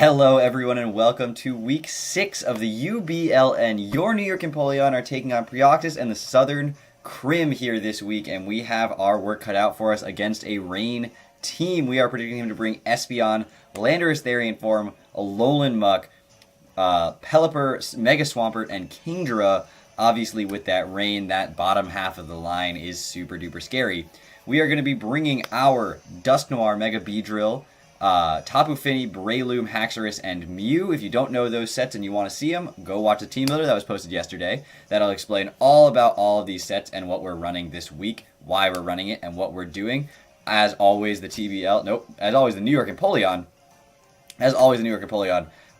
Hello everyone and welcome to week 6 of the UBLN. Your New York Empoleon are taking on Prioxas and the Southern Crim here this week, and we have our work cut out for us against a rain team. We are predicting him to bring Espeon, Landorus Therian Form, Alolan Muck, Pelipper, Mega Swampert, and Kingdra. Obviously with that rain, that bottom half of the line is super duper scary. We are going to be bringing our Dusknoir, Mega Beedrill, Tapu Fini, Breloom, Haxorus, and Mew. If you don't know those sets and you want to see them, go watch the team builder that was posted yesterday. That'll explain all about all of these sets and what we're running this week, why we're running it, and what we're doing. As always, the New York Empoleon,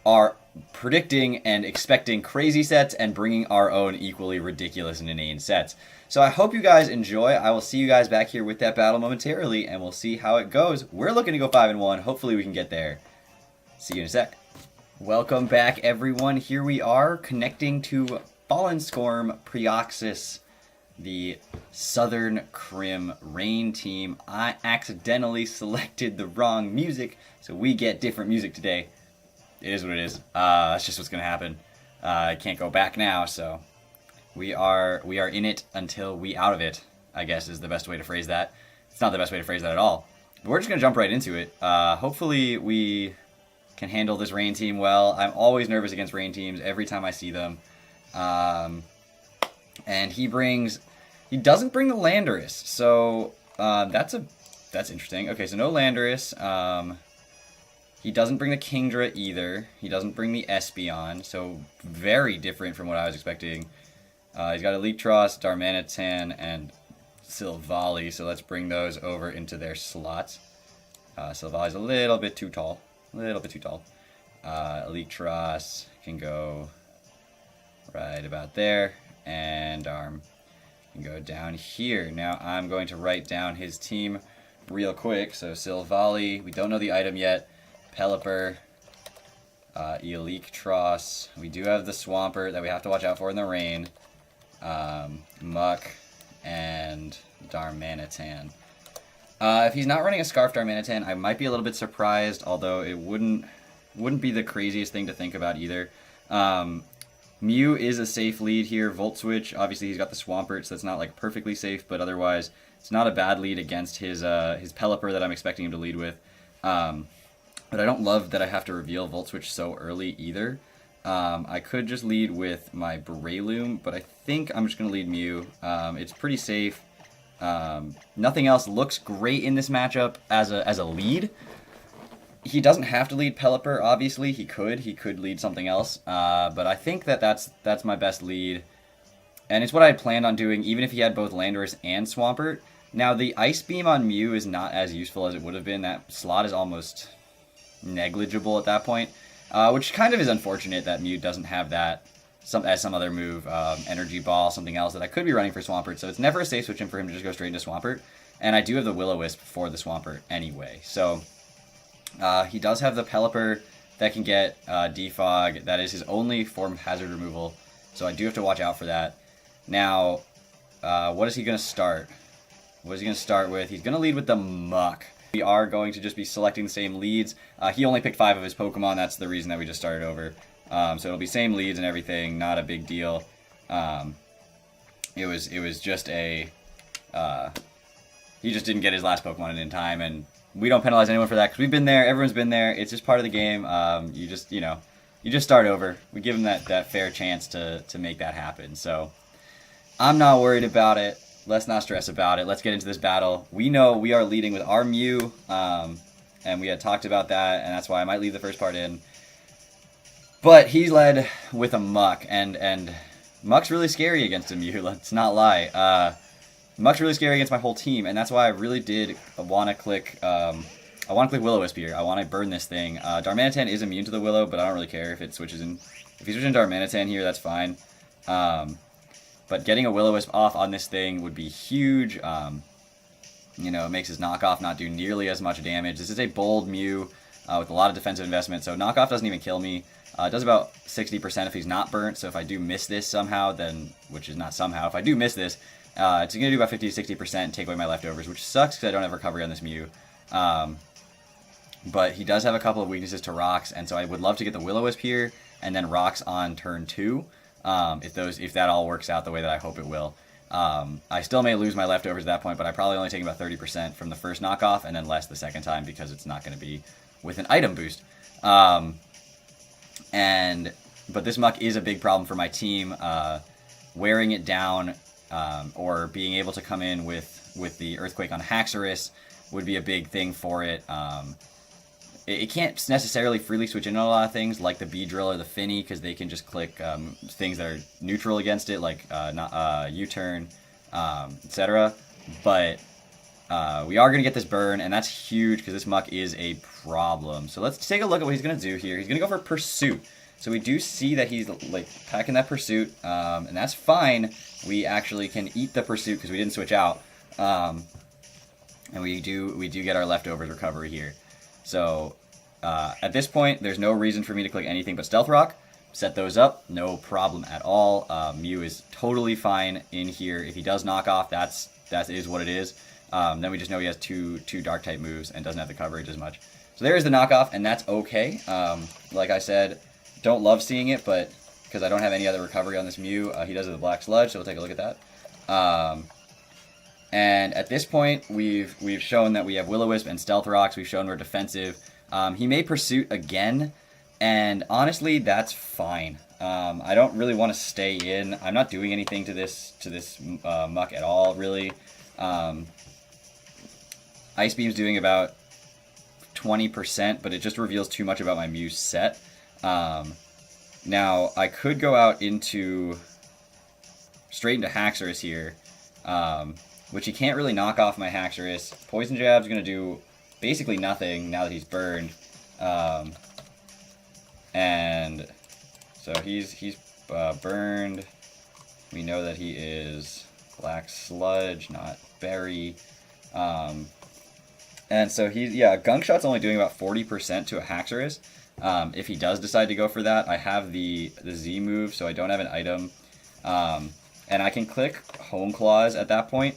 are predicting and expecting crazy sets and bringing our own equally ridiculous and inane sets. So I hope you guys enjoy. I will see you guys back here with that battle momentarily, and we'll see how it goes. We're looking to go 5-1. Hopefully we can get there. See you in a sec. Welcome back, everyone. Here we are, connecting to Fallen Storm Prioxas, the Southern Crim Rain team. I accidentally selected the wrong music, so we get different music today. It is what it is. That's just what's going to happen. I can't go back now, so we are in it until we out of it, I guess is the best way to phrase that. It's not the best way to phrase that at all. But we're just going to jump right into it. Hopefully we can handle this rain team well. I'm always nervous against rain teams every time I see them. And he doesn't bring the Landorus, so that's interesting. Okay, so no Landorus. He doesn't bring the Kingdra either. He doesn't bring the Espeon, so very different from what I was expecting. He's got Electros, Darmanitan, and Silvally, so let's bring those over into their slots. Silvally's a little bit too tall. Electros can go right about there, and Darm can go down here. Now I'm going to write down his team real quick. So Silvally, we don't know the item yet. Pelipper, Electros. We do have the Swampert that we have to watch out for in the rain. Muck, and Darmanitan. If he's not running a Scarf Darmanitan, I might be a little bit surprised, although it wouldn't be the craziest thing to think about either. Mew is a safe lead here. Volt Switch, obviously he's got the Swampert, so that's not like perfectly safe, but otherwise it's not a bad lead against his Pelipper that I'm expecting him to lead with. But I don't love that I have to reveal Volt Switch so early either. I could just lead with my Breloom, but I think I'm just going to lead Mew. It's pretty safe. Nothing else looks great in this matchup as a lead. He doesn't have to lead Pelipper, obviously. He could lead something else. But I think that's my best lead. And it's what I had planned on doing, even if he had both Landorus and Swampert. Now, the Ice Beam on Mew is not as useful as it would have been. That slot is almost negligible at that point, which kind of is unfortunate that Mew doesn't have that as some other move, Energy Ball, something else that I could be running for Swampert, so it's never a safe switch in for him to just go straight into Swampert, and I do have the Will-O-Wisp for the Swampert anyway, so he does have the Pelipper that can get Defog. That is his only form of hazard removal, so I do have to watch out for that. Now, what is he going to start? What is he going to start with? He's going to lead with the Muck. We are going to just be selecting the same leads. He only picked 5 of his Pokemon. That's the reason that we just started over. So it'll be same leads and everything. Not a big deal. It was just a... he just didn't get his last Pokemon in time, and we don't penalize anyone for that because we've been there. Everyone's been there. It's just part of the game. You just start over. We give him that fair chance to make that happen. So I'm not worried about it. Let's not stress about it. Let's get into this battle. We know we are leading with our Mew, and we had talked about that, and that's why I might leave the first part in. But he's led with a Muck, and Muck's really scary against a Mew, let's not lie. Muck's really scary against my whole team, and that's why I really did want to click Will-O-Wisp here. I want to burn this thing. Darmanitan is immune to the Willow, but I don't really care if it switches in. If he switches in Darmanitan here, that's fine. But getting a Will-O-Wisp off on this thing would be huge. It makes his knockoff not do nearly as much damage. This is a bold Mew with a lot of defensive investment, so knockoff doesn't even kill me. It does about 60% if he's not burnt, so if I do miss this somehow, which is not somehow, if I do miss this, it's going to do about 50 to 60% and take away my leftovers, which sucks because I don't have recovery on this Mew. but he does have a couple of weaknesses to rocks, and so I would love to get the Will-O-Wisp here, and then rocks on turn 2, if that all works out the way that I hope it will. I still may lose my leftovers at that point, but I probably only take about 30% from the first knockoff, and then less the second time, because it's not going to be with an item boost. But this muck is a big problem for my team. Wearing it down, or being able to come in with the Earthquake on Haxorus would be a big thing for it. It can't necessarily freely switch in on a lot of things, like the Beedrill or the Finny, because they can just click things that are neutral against it, like U-turn, etc. But we are going to get this burn, and that's huge, because this muck is a problem. So let's take a look at what he's going to do here. He's going to go for Pursuit. So we do see that he's like packing that Pursuit, and that's fine. We actually can eat the Pursuit because we didn't switch out, and we do get our leftovers recovery here. So at this point, there's no reason for me to click anything but Stealth Rock. Set those up, no problem at all. Mew is totally fine in here. If he does knock off, that is what it is. Then we just know he has two Dark type moves and doesn't have the coverage as much. So there is the knockoff, and that's okay. Like I said, don't love seeing it, but because I don't have any other recovery on this Mew, he does have the Black Sludge, so we'll take a look at that. And at this point, we've shown that we have Will-O-Wisp and Stealth Rocks. We've shown we're defensive. He may Pursuit again, and honestly, that's fine. I don't really want to stay in. I'm not doing anything to this muck at all, really. Ice Beam's doing about 20%, but it just reveals too much about my Mew set. Now, I could go out straight into Haxorus here, which he can't really knock off my Haxorus. Poison Jab's going to do basically nothing now that he's burned. And so he's burned. We know that he is Black Sludge, not Berry. And so Gunk Shot's only doing about 40% to a Haxorus. If he does decide to go for that, I have the Z move, so I don't have an item. And I can click Home Claws at that point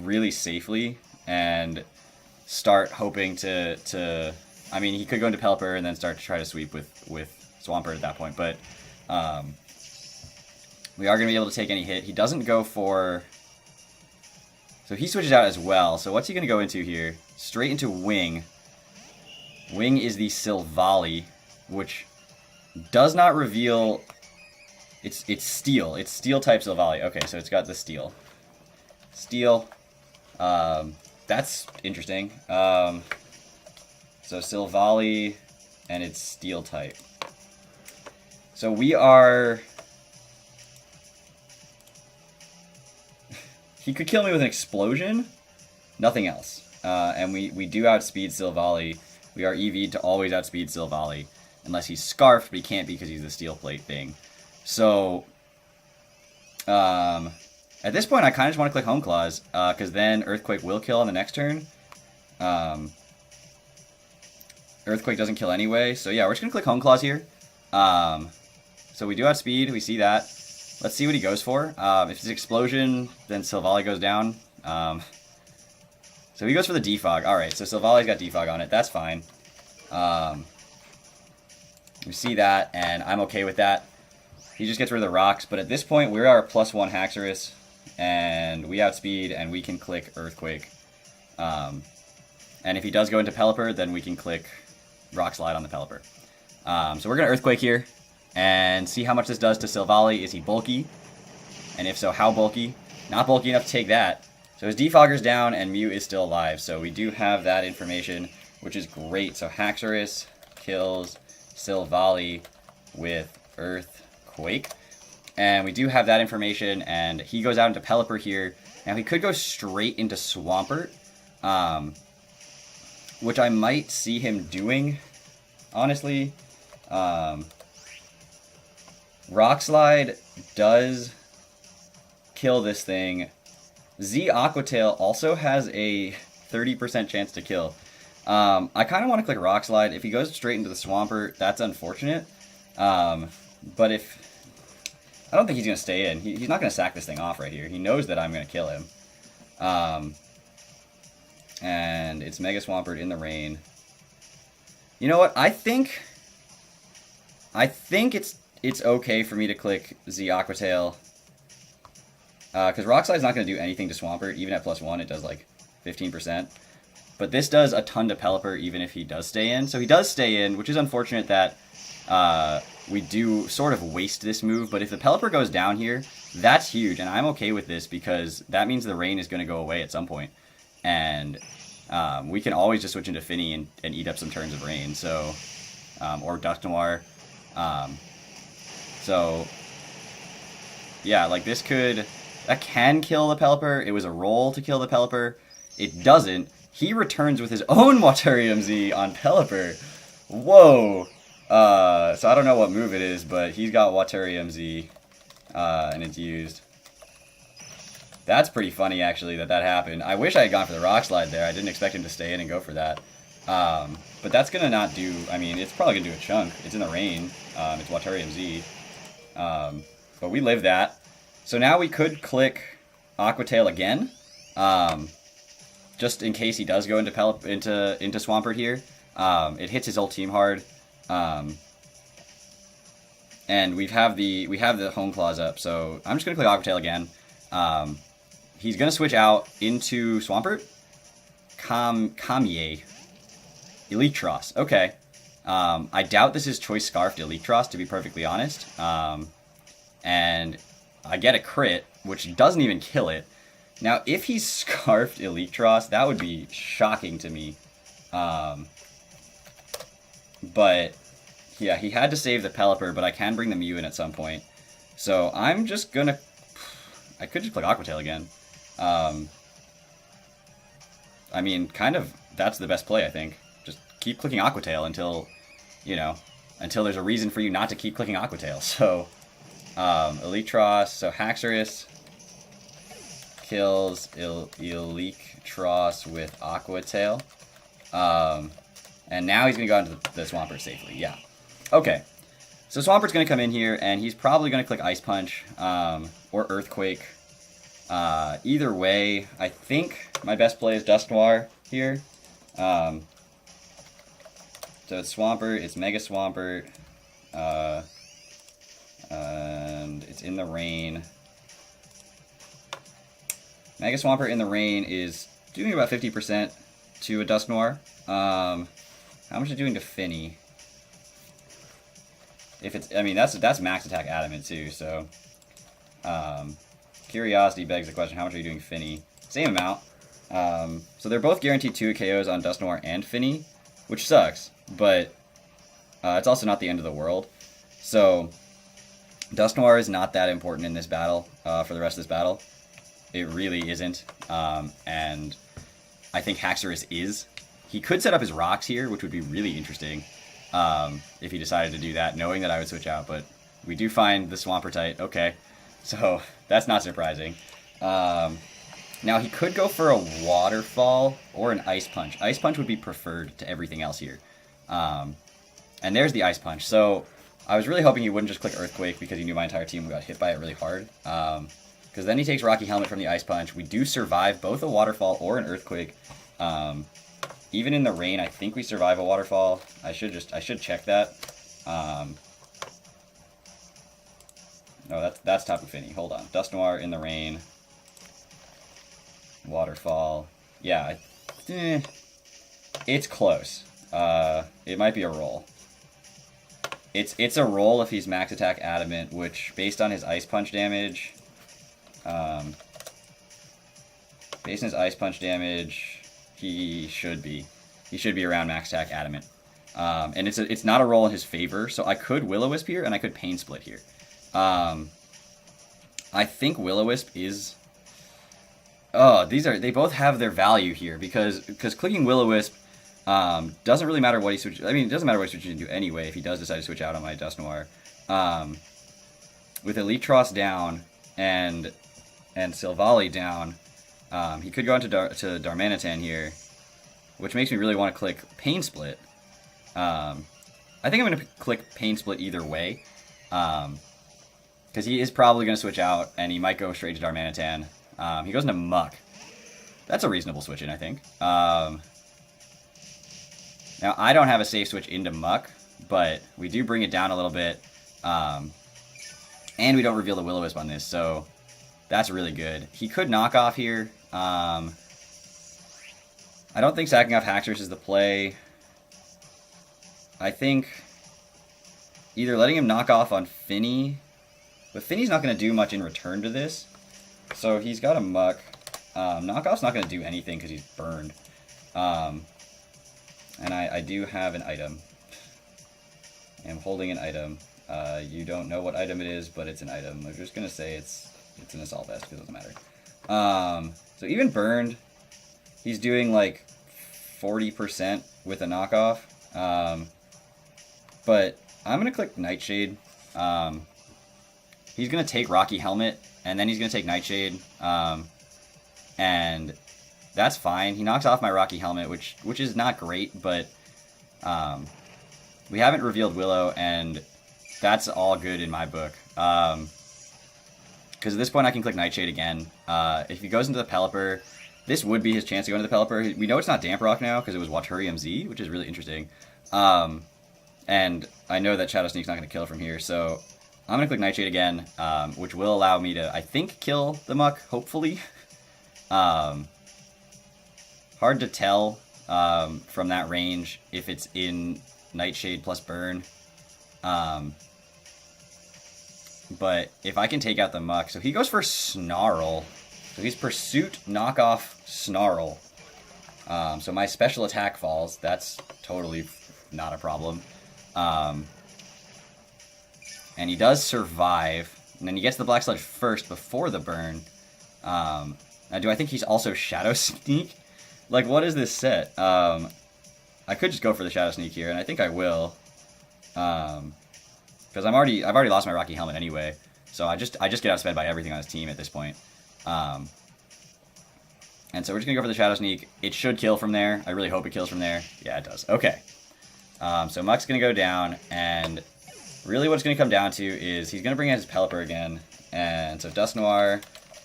really safely and start hoping to I mean, he could go into Pelipper and then start to try to sweep with Swampert at that point, but we are going to be able to take any hit. He doesn't go for... So he switches out as well. So what's he going to go into here? Straight into Wing. Wing is the Silvally, which does not reveal... It's Steel. It's Steel type Silvally. Okay, so it's got the Steel. Steel. That's interesting. So Silvally, and it's Steel type. So we are... He could kill me with an Explosion, nothing else. And we do outspeed Silvally. We are EV'd to always outspeed Silvally, unless he's Scarfed, but he can't be because he's the Steel Plate thing. So, at this point, I kind of just want to click Home Claws, because then Earthquake will kill on the next turn. Earthquake doesn't kill anyway, so yeah, we're just going to click Home Claws here. So we do outspeed, we see that. Let's see what he goes for. If it's Explosion, then Silvally goes down. So he goes for the Defog. Alright, so Silvally's got Defog on it. That's fine. We see that, and I'm okay with that. He just gets rid of the rocks, but at this point, we are a +1 Haxorus, and we outspeed, and we can click Earthquake. And if he does go into Pelipper, then we can click Rock Slide on the Pelipper. So we're going to Earthquake here, and see how much this does to Silvally. Is he bulky? And if so, how bulky? Not bulky enough to take that. So his Defogger's down, and Mew is still alive. So we do have that information, which is great. So Haxorus kills Silvally with Earthquake. And we do have that information, and he goes out into Pelipper here. Now he could go straight into Swampert, which I might see him doing, honestly. Rock Slide does kill this thing. Z Aquatail also has a 30% chance to kill. I kind of want to click Rock Slide. If he goes straight into the Swampert, that's unfortunate. But if... I don't think he's going to stay in. He's not going to sack this thing off right here. He knows that I'm going to kill him. And it's Mega Swampert in the rain. You know what? I think it's okay for me to click Z Aquatail. Because Rock Slide's not going to do anything to Swampert. Even at +1, it does like 15%. But this does a ton to Pelipper, even if he does stay in. So he does stay in, which is unfortunate that we do sort of waste this move. But if the Pelipper goes down here, that's huge. And I'm okay with this because that means the rain is going to go away at some point. And we can always just switch into Finny and eat up some turns of rain. So, or Dusk Noir. So, yeah, like this could... That can kill the Pelipper. It was a roll to kill the Pelipper. It doesn't. He returns with his own Waterium Z on Pelipper. Whoa. So I don't know what move it is, but he's got Waterium Z, and it's used. That's pretty funny, actually, that happened. I wish I had gone for the Rock Slide there. I didn't expect him to stay in and go for that. But that's going to not do... I mean, it's probably going to do a chunk. It's in the rain. It's Waterium Z. But we live that. So now we could click Aquatail again, just in case he does go into Swampert here. It hits his ult team hard, and we have the Home Claws up. So I'm just gonna click Aquatail again. He's gonna switch out into Swampert. Kamier, Electros. Okay. I doubt this is Choice Scarfed Electros, to be perfectly honest. And I get a crit, which doesn't even kill it. Now, if he's Scarfed Electros, that would be shocking to me. But, yeah, he had to save the Pelipper, but I can bring the Mew in at some point. So I'm just gonna... I could just click Aquatail again. I mean, kind of, that's the best play, I think. Just keep clicking Aquatail until, you know, until there's a reason for you not to keep clicking Aquatail. So... Electros, so Haxorus kills Electros with Aquatail. And now he's going to go into the Swampert safely, yeah. Okay, so Swampert's going to come in here, and he's probably going to click Ice Punch, or Earthquake. Either way, I think my best play is Dusk Noir here. So it's Swampert, it's Mega Swampert, and it's in the rain. Mega Swampert in the rain is doing about 50% to a Dusk Noir. How much is it doing to Finny? If it's, I mean, that's max attack adamant too. So, curiosity begs the question: how much are you doing Finny? Same amount. So they're both guaranteed 2 KOs on Dusk Noir and Finny, which sucks, but it's also not the end of the world. So. Dusk Noir is not that important in this battle, for the rest of this battle. It really isn't, and I think Haxorus is. He could set up his rocks here, which would be really interesting, if he decided to do that, knowing that I would switch out, but we do find the Swampertite, okay, so that's not surprising. Now he could go for a Waterfall or an Ice Punch. Ice Punch would be preferred to everything else here. And there's the Ice Punch, so... I was really hoping he wouldn't just click Earthquake because he knew my entire team got hit by it really hard. Because then he takes Rocky Helmet from the Ice Punch. We do survive both a Waterfall or an Earthquake. Even in the rain, I think we survive a Waterfall. I should check that. No, that's Tapu Fini. Hold on. Dusk Noir in the rain. Waterfall. Yeah, it's close. It might be a roll. It's a roll if he's max attack adamant, which based on his Ice Punch damage, he should be around max attack adamant. And it's not a roll in his favor, so I could Will-O-Wisp here and I could Pain Split here. I think Will-O-Wisp is. Oh, they both have their value here because clicking Will-O-Wisp. Doesn't really matter what he switches. I mean, it doesn't matter what he switches into anyway if he does decide to switch out on my Dusk Noir. With Electros down and Silvally down, he could go into to Darmanitan here, which makes me really want to click Pain Split. I think I'm going to click Pain Split either way, because he is probably going to switch out, and he might go straight to Darmanitan. He goes into Muck. That's a reasonable switch in, I think. Now, I don't have a safe switch into Muck, but we do bring it down a little bit. And we don't reveal the Will-O-Wisp on this, so that's really good. He could knock off here. I don't think sacking off Haxorus is the play. I think either letting him knock off on Finny, but Finny's not going to do much in return to this. So he's got a Muck. Knockoff's not going to do anything because he's burned. And I do have an item. I'm holding an item. You don't know what item it is, but it's an item. I'm just going to say it's an Assault Vest because it doesn't matter. So even burned, he's doing like 40% with a knockoff. But I'm going to click Nightshade. He's going to take Rocky Helmet, and then he's going to take Nightshade. And that's fine. He knocks off my Rocky Helmet, which is not great, but we haven't revealed Willow, and that's all good in my book. Because at this point I can click Nightshade again. If he goes into the Pelipper, this would be his chance to go into the Pelipper. We know it's not Damp Rock now because it was Waturium Z, which is really interesting. And I know that Shadow Sneak's not going to kill from here, so I'm going to click Nightshade again, which will allow me to, I think, kill the Muck, hopefully. Hard to tell from that range if it's in Nightshade plus Burn. But if I can take out the Muck, so he goes for Snarl. So he's Pursuit, Knockoff, Snarl. So my special attack falls. That's totally not a problem. And he does survive. And then he gets the Black Sludge first before the Burn. Now, do I think he's also Shadow Sneak? Like, what is this set? I could just go for the Shadow Sneak here, and I think I will. Because I've already lost my Rocky Helmet anyway. So I just get outsped by everything on his team at this point. And so we're just going to go for the Shadow Sneak. It should kill from there. I really hope it kills from there. Yeah, it does. Okay. So Muck's going to go down, and really what it's going to come down to is he's going to bring in his Pelipper again. And so Dusk Noir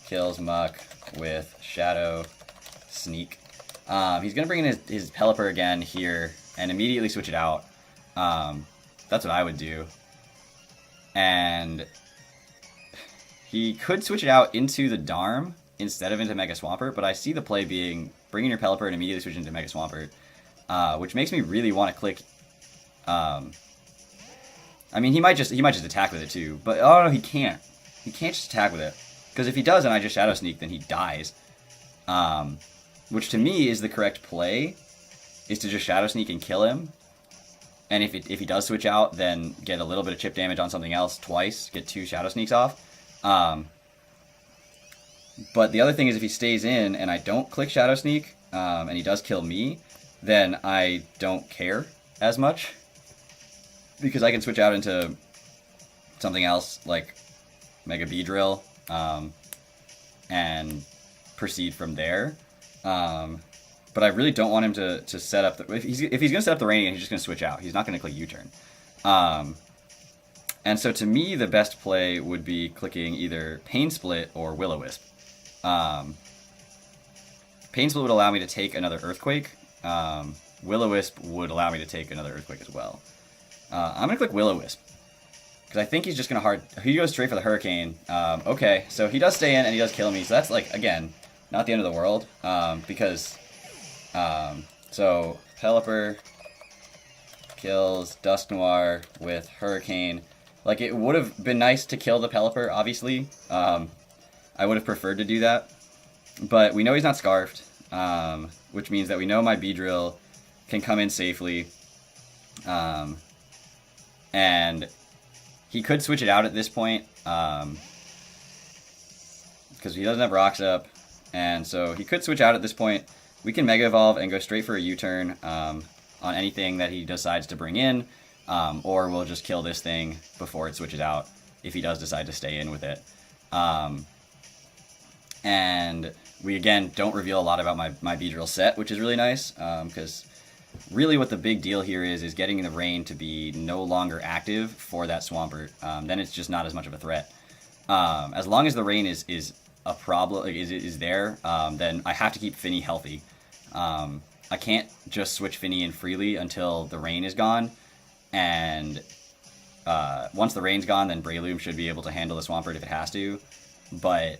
kills Muck with Shadow Sneak. He's going to bring in his Pelipper again here and immediately switch it out. That's what I would do. And he could switch it out into the Darm instead of into Mega Swampert, but I see the play being bring in your Pelipper and immediately switch into Mega Swampert, which makes me really want to click. I mean, he might just attack with it too, but oh no, he can't. He can't just attack with it, because if he does and I just Shadow Sneak, then he dies. Which to me is the correct play, is to just Shadow Sneak and kill him. And if he does switch out, then get a little bit of chip damage on something else twice, get 2 Shadow Sneaks off. But the other thing is if he stays in and I don't click Shadow Sneak, and he does kill me, then I don't care as much. Because I can switch out into something else, like Mega Beedrill, and proceed from there. But I really don't want him to set up... if he's going to set up the rain again, he's just going to switch out. He's not going to click U-turn. And so to me, the best play would be clicking either Pain Split or Will-O-Wisp. Pain Split would allow me to take another Earthquake. Will-O-Wisp would allow me to take another Earthquake as well. I'm going to click Will-O-Wisp, because I think he's just going to he goes straight for the Hurricane. Okay, so he does stay in and he does kill me. So that's, like, again, not the end of the world. Because... so Pelipper kills Dusk Noir with Hurricane. Like, it would have been nice to kill the Pelipper, obviously. I would have preferred to do that. But we know he's not Scarfed, which means that we know my Beedrill can come in safely. And he could switch it out at this point, because he doesn't have Rocks up. And so he could switch out at this point. We can Mega Evolve and go straight for a U-turn on anything that he decides to bring in, or we'll just kill this thing before it switches out if he does decide to stay in with it. And we, again, don't reveal a lot about my Beedrill set, which is really nice, because really what the big deal here is getting the rain to be no longer active for that Swampert. Then it's just not as much of a threat. As long as the rain is a problem, is there, then I have to keep Finny healthy. I I can't just switch Finny in freely until the rain is gone, and once the rain's gone, then Breloom should be able to handle the Swampert if it has to, but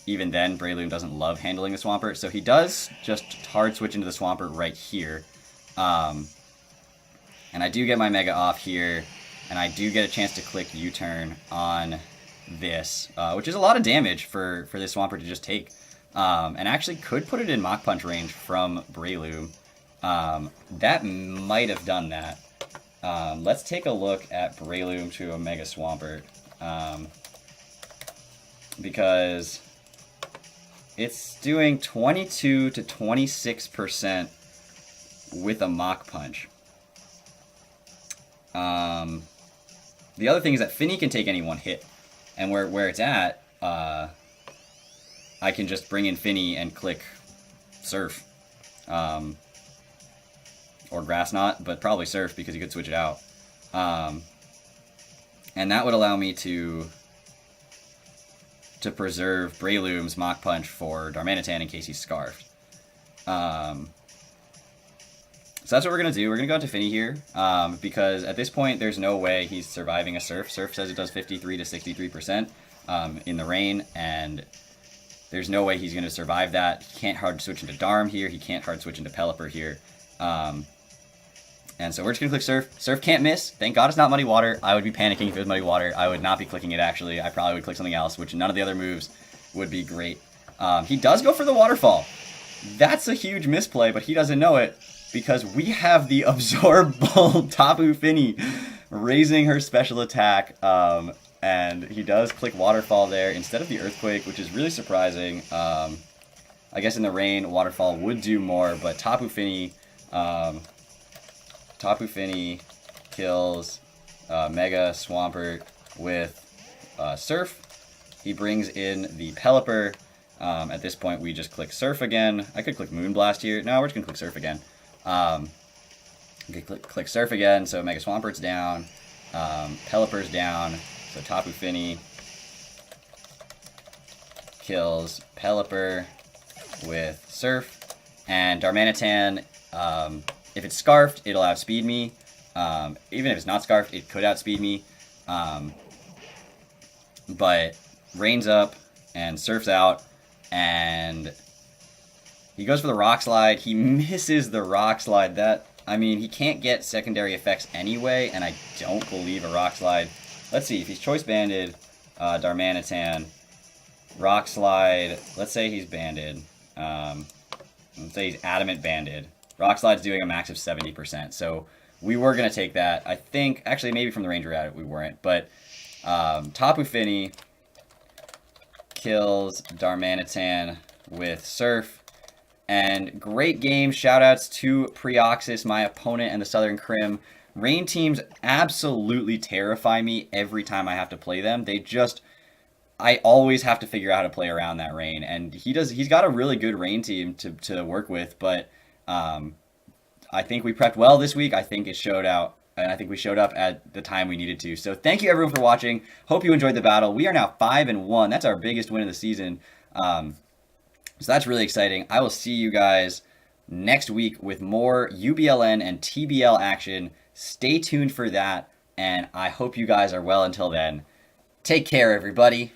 even then, Breloom doesn't love handling the Swampert, so he does just hard switch into the Swampert right here. And I do get my Mega off here, and I do get a chance to click U-turn on this, which is a lot of damage for this Swampert to just take. And actually could put it in Mach Punch range from Breloom. That might have done that. Let's take a look at Breloom to a Mega Swampert. Because it's doing 22 to 26% with a Mach Punch. The other thing is that Finny can take any one hit. And where it's at, I can just bring in Finny and click Surf. Or Grass Knot, but probably Surf because you could switch it out. And that would allow me to preserve Breloom's Mach Punch for Darmanitan in case he's Scarfed. So that's what we're going to do. We're going to go into Finny here, because at this point there's no way he's surviving a Surf. Surf says it does 53 to 63% in the rain, and there's no way he's going to survive that. He can't hard switch into Darm here. He can't hard switch into Pelipper here. And so we're just going to click Surf. Surf can't miss. Thank God it's not Muddy Water. I would be panicking if it was Muddy Water. I would not be clicking it, actually. I probably would click something else, which none of the other moves would be great. He does go for the Waterfall. That's a huge misplay, but he doesn't know it because we have the Absorbable Tapu Fini raising her special attack. And he does click Waterfall there instead of the Earthquake, which is really surprising. I guess in the rain, Waterfall would do more, but Tapu Fini kills Mega Swampert with Surf. He brings in the Pelipper. At this point, we just click Surf again. I could click Moonblast here. No, we're just going to click Surf again. Okay, click Surf again, so Mega Swampert's down. Pelipper's down, so Tapu Fini kills Pelipper with Surf. And Darmanitan, if it's Scarfed, it'll outspeed me. Even if it's not Scarfed, it could outspeed me. But Rain's up and Surf's out, and he goes for the Rock Slide. He misses the Rock Slide. I mean, he can't get secondary effects anyway, and I don't believe a Rock Slide. Let's see, if he's Choice Banded, Darmanitan, Rock Slide, let's say he's banded. Let's say he's Adamant Banded. Rock Slide's doing a max of 70%, so we were going to take that. I think, actually, maybe from the Ranger at it we weren't, but Tapu Fini kills Darmanitan with Surf. And great game. Shoutouts to Prioxas, my opponent, and the Southern Crim. Rain teams absolutely terrify me every time I have to play them. I always have to figure out how to play around that rain. And he's got a really good rain team to work with, but I think we prepped well this week. I think it showed out, and I think we showed up at the time we needed to. So thank you everyone for watching. Hope you enjoyed the battle. We are now 5-1. That's our biggest win of the season. So that's really exciting. I will see you guys next week with more UBLN and TBL action. Stay tuned for that, and I hope you guys are well until then. Take care, everybody.